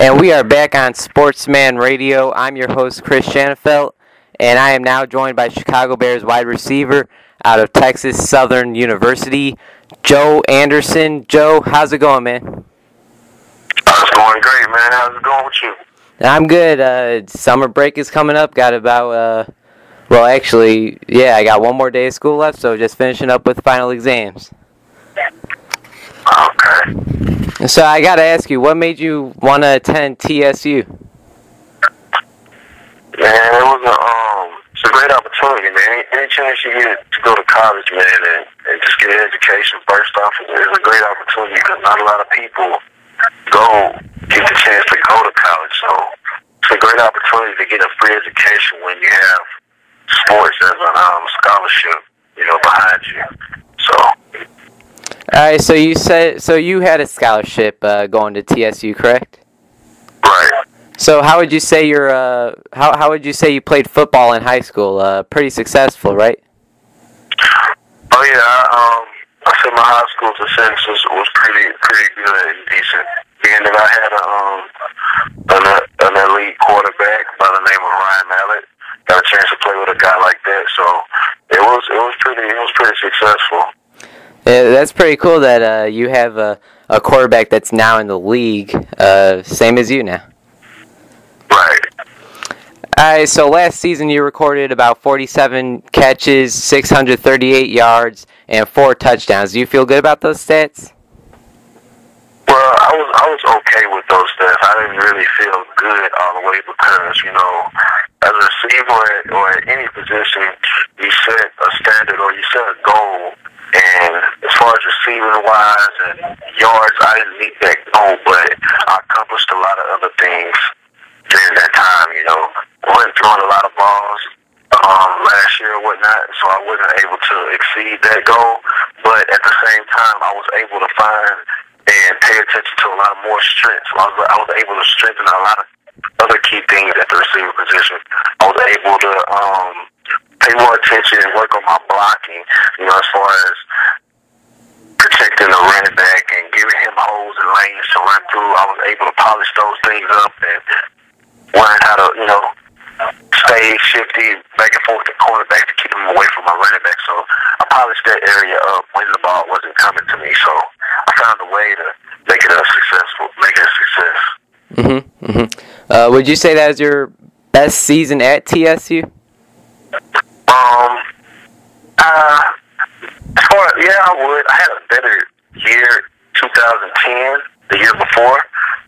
And we are back on Sportsman Radio. I'm your host, Chris Shanafelt, and I am now joined by Chicago Bears wide receiver out of Texas Southern University, Joe Anderson. Joe, how's it going, man? It's going great, man. How's it going with you? I'm good. Summer break is coming up. Got about, I got one more day of school left, so just finishing up with final exams. Okay. So I got to ask you, what made you want to attend TSU? Man, it's a great opportunity, man. Any chance you get to go to college, man, and just get an education first off, it's a great opportunity because not a lot of people get the chance to go to college. So it's a great opportunity to get a free education when you have sports as a scholarship, behind you. So. All right, so you had a scholarship going to TSU, correct? Right. So how would you say how would you say you played football in high school? Pretty successful, right? Oh yeah, I said my high school success was pretty good and decent. Being that I had an elite quarterback by the name of Ryan Mallett, got a chance to play with a guy like that, so it was pretty successful. Yeah, that's pretty cool that you have a quarterback that's now in the league, same as you now. Right. All right, so last season you recorded about 47 catches, 638 yards, and 4 touchdowns. Do you feel good about those stats? Well, I was okay with those stats. I didn't really feel good all the way because, as a receiver or at any position, you set a standard or you set a goal. And as far as receiving-wise and yards, I didn't meet that goal, but I accomplished a lot of other things during that time, I wasn't throwing a lot of balls last year or whatnot, so I wasn't able to exceed that goal. But at the same time, I was able to find and pay attention to a lot more strengths. I was able to strengthen a lot of other key things at the receiver position. I was able to pay more attention and work on my blocking, as far as protecting the running back and giving him holes and lanes to run through. I was able to polish those things up and learn how to, stay shifty back and forth to cornerback to keep him away from my running back. So I polished that area up when the ball wasn't coming to me. So I found a way to make it a success. Would you say that was your best season at TSU? I would. I had a better year 2010, the year before.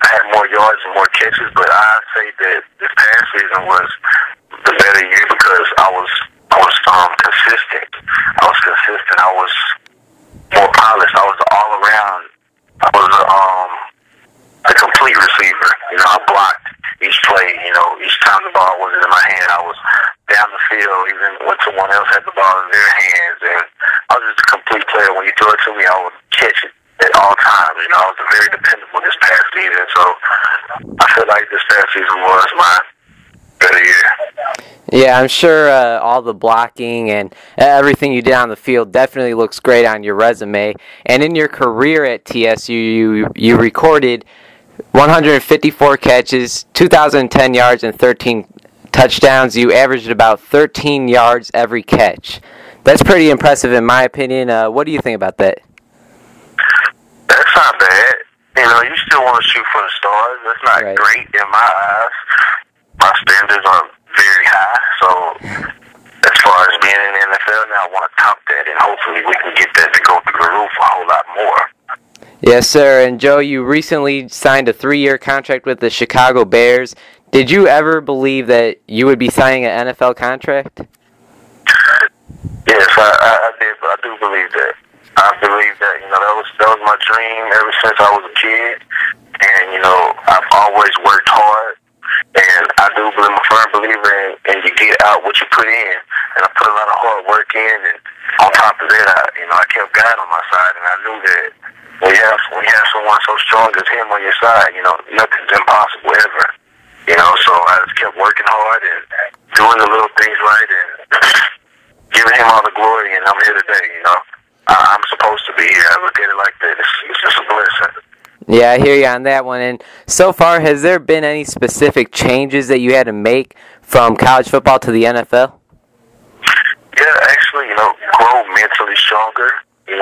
I had more yards and more catches, but I'd say that this past season was the better year because I was consistent. I was more polished. I was all around. I was a complete receiver. I blocked each play. Each time the ball wasn't in my hand, I was down the field, even when someone else had the ball in their hands. And I was just a complete player. When you throw it to me, I would catch it at all times. I was very dependable this past season. So I feel like this past season was my better year. Yeah, I'm sure all the blocking and everything you did on the field definitely looks great on your resume. And in your career at TSU, you recorded 154 catches, 2,010 yards, and 13 touchdowns. You averaged about 13 yards every catch. That's pretty impressive in my opinion. What do you think about that? That's not bad. You still want to shoot for the stars. That's not great in my eyes. My standards are very high. So as far as being in the NFL now, I want to top that, and hopefully we can get that to go through the roof a whole lot more. Yes, sir. And Joe, you recently signed a 3-year contract with the Chicago Bears. Did you ever believe that you would be signing an NFL contract? Yes, I did. I do believe that. I believe that that was my dream ever since I was a kid, and I've always worked hard, and I do believe I'm a firm believer in you get out what you put in, and I put a lot of hard work in, and on top of that, I kept God on my side, and I knew that when you have someone so strong as him on your side, nothing's impossible ever. So I just kept working hard and doing the little things right and giving him all the glory, and I'm here today, I'm supposed to be here. I look at it like that. It's just a blessing. Yeah, I hear you on that one. And so far, has there been any specific changes that you had to make from college football to the NFL? Yeah, actually, grow mentally stronger. It's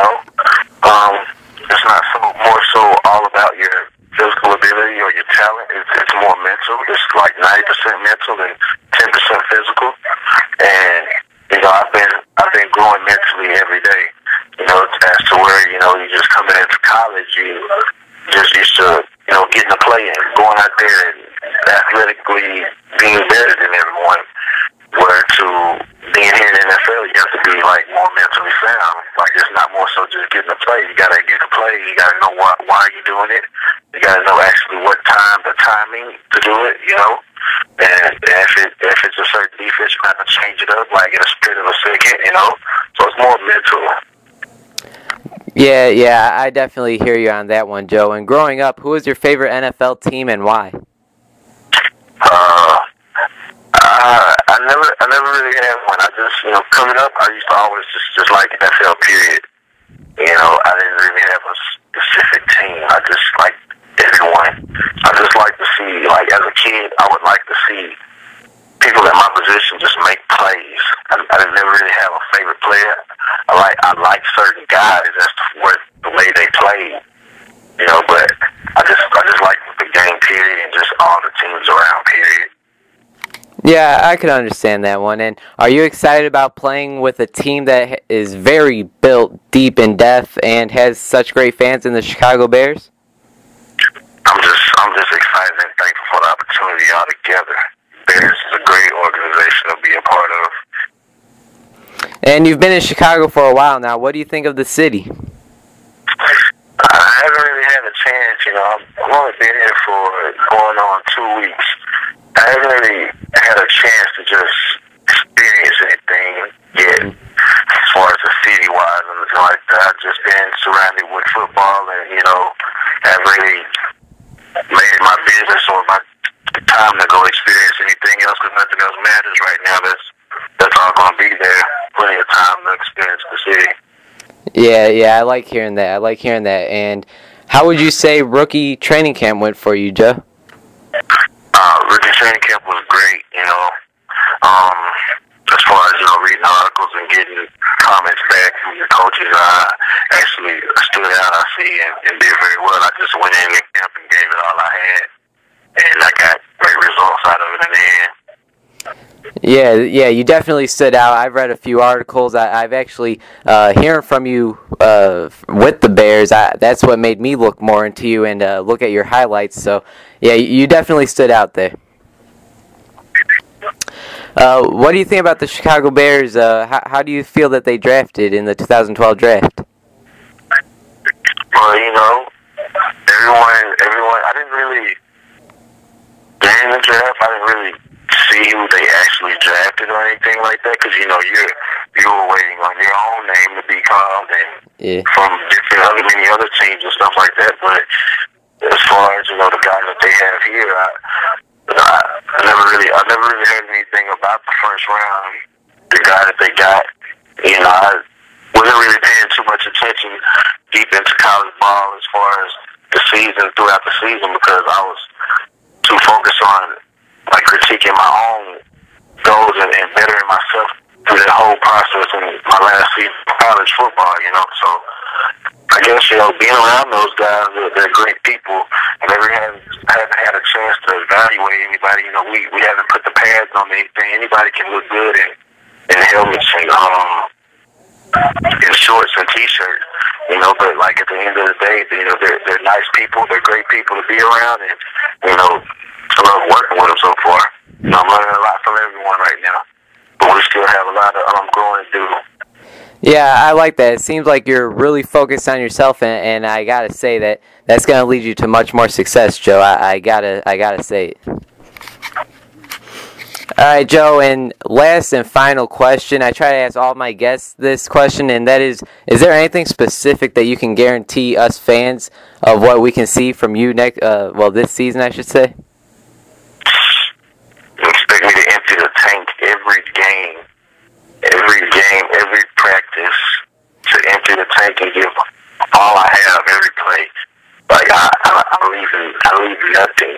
not more so all about your physical ability or your talent. It's more mental. It's like 90% mental and 10% physical. And I've been growing mentally every day. As to where you just coming into college, you just used to getting to play and going out there and athletically being better than everyone. Where to being here in the NFL, you have to be like more mentally sound. Like it's not more so just getting to play. You gotta get to play. You gotta know why you're doing it. You gotta know actually the timing to do it. And if it's a certain defense, you have to change it up like in a split of a second. So it's more mental. Yeah, I definitely hear you on that one, Joe. And growing up, who was your favorite NFL team and why? I never really had one. I just, coming up, I used to always just like NFL, period. I didn't really have a specific team. I just like everyone. I just like to see, like as a kid, I would like to see people in my position just make plays. I didn't never really have a favorite player. I like certain guys. That's the way they played. But I just like the game, period, and just all the teams around, period. Yeah, I could understand that one. And are you excited about playing with a team that is very built deep in depth and has such great fans in the Chicago Bears? I'm just excited and thankful for the opportunity altogether. Bears is a great organization to be a part of. And you've been in Chicago for a while now. What do you think of the city? I haven't really had a chance. I've only been here for going on 2 weeks. I haven't really had a chance to just experience anything yet, as far as the city-wise and everything like that. I've just been surrounded with football and, haven't really made it my business or my time to go experience anything else because nothing else matters right now. That's all going to be there. Plenty of time to experience the city. Yeah, I like hearing that. And how would you say rookie training camp went for you, Joe? Rookie training camp was great, as far as, reading articles and getting comments back from your coaches. I actually stood out, I see, and did very well. I just went in the camp and gave it all I had, and I got great results out of it in the end. Yeah, you definitely stood out. I've read a few articles. I've actually, hearing from you with the Bears, that's what made me look more into you and look at your highlights. So, yeah, you definitely stood out there. What do you think about the Chicago Bears? How do you feel that they drafted in the 2012 draft? Well, everyone, I didn't really, during the draft, I didn't really see who they actually drafted or anything like that, because you were waiting on your own name to be called and from many other teams and stuff like that. But as far as the guys that they have here, I never really heard anything about the first round. The guy that they got, I wasn't really paying too much attention deep into college ball as far as throughout the season, because I was too focused on like critiquing my own goals and bettering myself through that whole process in my last season of college football, So I guess, being around those guys, they're great people. I never haven't had a chance to evaluate anybody. We haven't put the pads on anything. Anybody can look good in helmets and in shorts and t-shirts, but like at the end of the day, they're nice people. They're great people to be around, and, I love working with them so far. I'm learning a lot from everyone right now, but we still have a lot of growing to do. Yeah, I like that. It seems like you're really focused on yourself, and I gotta say that's gonna lead you to much more success, Joe. I gotta say it. All right, Joe, and last and final question. I try to ask all my guests this question, and that is there anything specific that you can guarantee us fans of what we can see from you this season, I should say? You expect me to empty the tank every game, every practice, to empty the tank and give all I have every play. Like I leave nothing.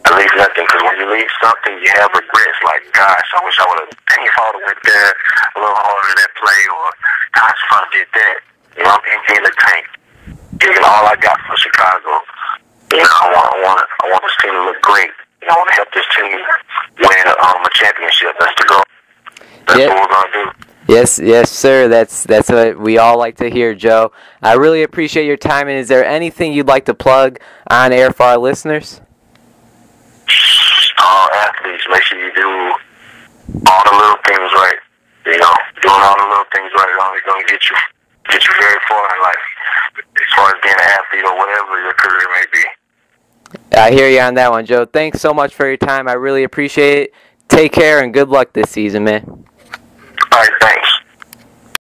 I leave nothing, because when you leave something, you have regrets. Like, gosh, I wish I would have, dang, if I would have went there a little harder in that play, or gosh, if I did that. You know, I'm empty in the tank. Giving all I got for Chicago. You know, I want this team to look great. You know, I want to help this team win a championship. That's the goal. That's what we're gonna do. Yes, sir. That's what we all like to hear, Joe. I really appreciate your time. And is there anything you'd like to plug on air for our listeners? All athletes, make sure you do all the little things right. You know, doing all the little things right is only going to get you very far in life, as far as being an athlete or whatever your career may be. I hear you on that one, Joe. Thanks so much for your time. I really appreciate it. Take care and good luck this season, man. All right, thanks.